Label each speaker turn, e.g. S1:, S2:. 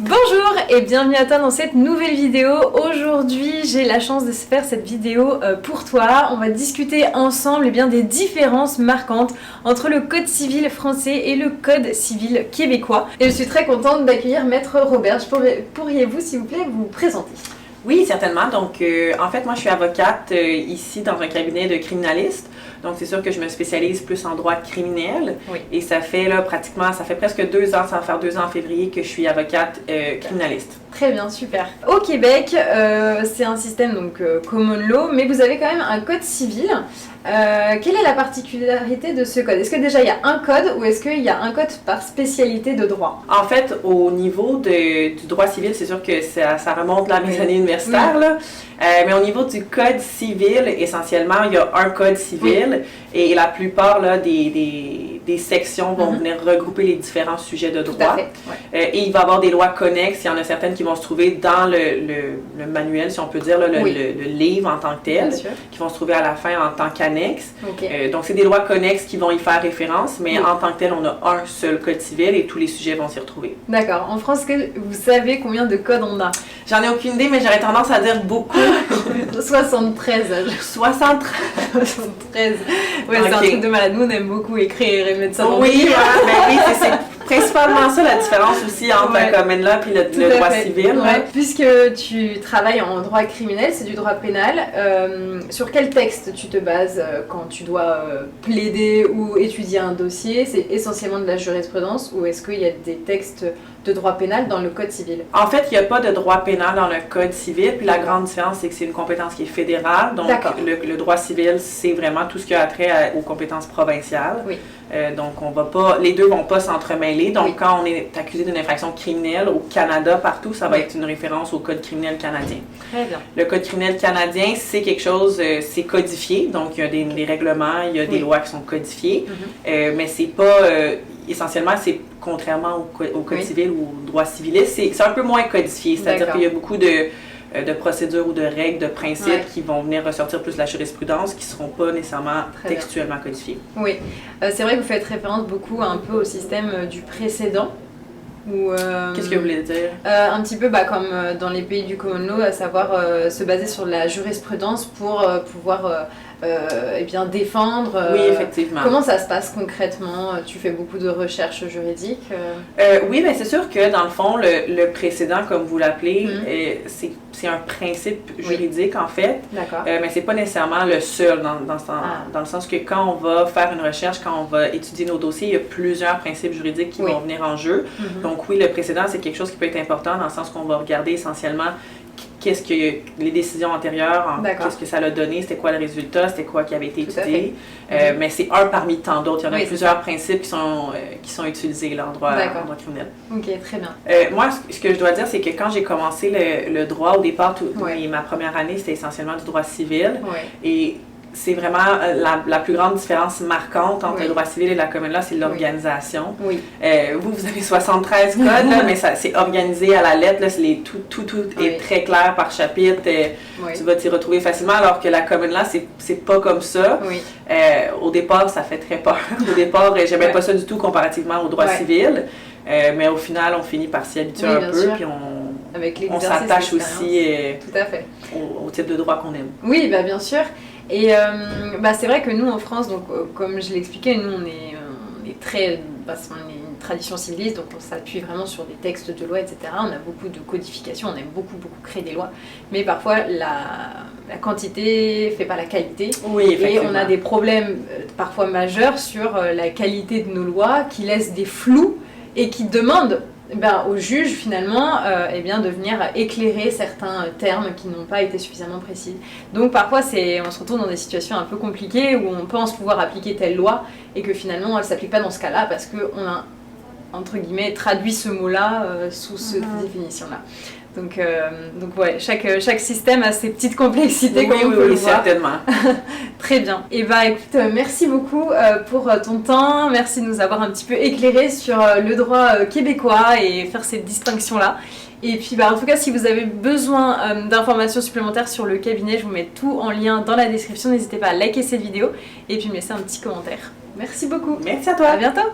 S1: Bonjour et bienvenue à toi dans cette nouvelle vidéo. Aujourd'hui j'ai la chance de faire cette vidéo pour toi. On va discuter ensemble des différences marquantes entre le code civil français et le code civil québécois. Et je suis très contente d'accueillir Maître Robert. Pourriez-vous s'il vous plaît vous présenter?
S2: Oui, certainement. Donc, en fait, moi, je suis avocate ici dans un cabinet de criminaliste. Donc, c'est sûr que je me spécialise plus en droit criminel.
S1: Oui.
S2: Et ça fait là, pratiquement, ça fait presque 2 ans, ça va faire 2 ans en février que je suis avocate criminaliste.
S1: Très bien, super. Au Québec, c'est un système donc common law, mais vous avez quand même un code civil. Quelle est la particularité de ce code? Est-ce que déjà il y a un code ou est-ce qu'il y a un code par spécialité de droit?
S2: En fait, au niveau du droit civil, c'est sûr que ça remonte là, à mes années universitaires.
S1: Oui.
S2: Là. Mais au niveau du code civil, essentiellement, il y a un code civil et la plupart là, des sections vont venir regrouper les différents sujets de droit.
S1: Tout à fait.
S2: Et il va y avoir des lois connexes. Il y en a certaines qui vont se trouver dans le manuel, si on peut dire, là, le livre en tant que tel, qui vont se trouver à la fin en tant qu'annexe. Donc, c'est des lois connexes qui vont y faire référence, mais en tant que tel, on a un seul code civil et tous les sujets vont s'y retrouver.
S1: D'accord. En France, vous savez combien de codes on a?
S2: J'en ai aucune idée, mais j'aurais tendance à dire beaucoup.
S1: 73.
S2: 73.
S1: 73. Ouais, c'est un truc de malade. Nous, on aime beaucoup écrire et mettre ça dans
S2: le livre. Oui, c'est principalement ça la différence aussi entre la common law et le droit civil.
S1: Ouais. Puisque tu travailles en droit criminel, c'est du droit pénal, sur quel texte tu te bases quand tu dois plaider ou étudier un dossier? C'est essentiellement de la jurisprudence ou est-ce qu'il y a des textes de droit pénal dans le code civil?
S2: En fait, il n'y a pas de droit pénal dans le code civil, puis la grande différence, c'est que c'est une compétence qui est fédérale. Donc, le droit civil, c'est vraiment tout ce qui a trait aux compétences provinciales.
S1: Oui.
S2: Donc, les deux ne vont pas s'entremêler. Donc, quand on est accusé d'une infraction criminelle au Canada, partout, ça va être une référence au code criminel canadien.
S1: Très bien.
S2: Le code criminel canadien, c'est quelque chose, c'est codifié. Donc, il y a des règlements, il y a des lois qui sont codifiées. Mais c'est pas, essentiellement, c'est contrairement au code civil ou au droit civiliste, c'est un peu moins codifié. C'est-à-dire qu'il y a beaucoup de procédures ou de règles, de principes qui vont venir ressortir plus de la jurisprudence, qui ne seront pas nécessairement textuellement codifiés.
S1: Oui, c'est vrai que vous faites référence beaucoup un peu au système du précédent.
S2: Qu'est-ce que vous voulez dire?
S1: Un petit peu comme dans les pays du common law, à savoir se baser sur la jurisprudence pour pouvoir défendre.
S2: Oui, effectivement.
S1: Comment ça se passe concrètement? Tu fais beaucoup de recherches juridiques?
S2: Oui, mais c'est sûr que dans le fond, le précédent, comme vous l'appelez, c'est un principe juridique en fait.
S1: D'accord.
S2: Mais c'est pas nécessairement le seul dans le sens que quand on va faire une recherche, quand on va étudier nos dossiers, il y a plusieurs principes juridiques qui vont venir en jeu. Donc oui, le précédent, c'est quelque chose qui peut être important dans le sens qu'on va regarder essentiellement qu'est-ce que les décisions antérieures, qu'est-ce que ça a donné, c'était quoi le résultat, c'était quoi qui avait été étudié. Mais c'est un parmi tant d'autres. Il y en a plusieurs principes qui sont utilisés là, en droit criminel.
S1: Ok, très bien.
S2: Moi, ce que je dois dire, c'est que quand j'ai commencé le droit, au départ, ma première année, c'était essentiellement du droit civil. Et c'est vraiment la plus grande différence marquante entre le droit civil et la common law, c'est l'organisation. Vous avez 73 codes, là, mais c'est organisé à la lettre. Là, tout est très clair par chapitre. Tu vas t'y retrouver facilement, alors que la common law, c'est pas comme ça. Au départ, ça fait très peur. Au départ, j'aimais pas ça du tout comparativement au droit civil. Mais au final, on finit par s'y habituer un peu, puis on s'attache aussi au type de droit qu'on aime.
S1: Oui, bien sûr. Et c'est vrai que nous en France, donc comme je l'expliquais, nous on est très, on est une tradition civiliste, donc on s'appuie vraiment sur des textes de loi, etc. On a beaucoup de codification, on aime beaucoup créer des lois, mais parfois la quantité fait pas la qualité. Et on a des problèmes parfois majeurs sur la qualité de nos lois qui laissent des flous et qui demandent au juge finalement de venir éclairer certains termes qui n'ont pas été suffisamment précis. Donc parfois on se retrouve dans des situations un peu compliquées où on pense pouvoir appliquer telle loi et que finalement elle ne s'applique pas dans ce cas-là parce qu'on a entre guillemets traduit ce mot-là sous cette définition-là. Donc chaque système a ses petites complexités, comme on peut le voir.
S2: Certainement.
S1: Très bien. Et écoute, merci beaucoup pour ton temps. Merci de nous avoir un petit peu éclairé sur le droit québécois et faire cette distinction-là. Et puis en tout cas, si vous avez besoin d'informations supplémentaires sur le cabinet, je vous mets tout en lien dans la description. N'hésitez pas à liker cette vidéo et puis me laisser un petit commentaire. Merci beaucoup.
S2: Merci à toi.
S1: À bientôt.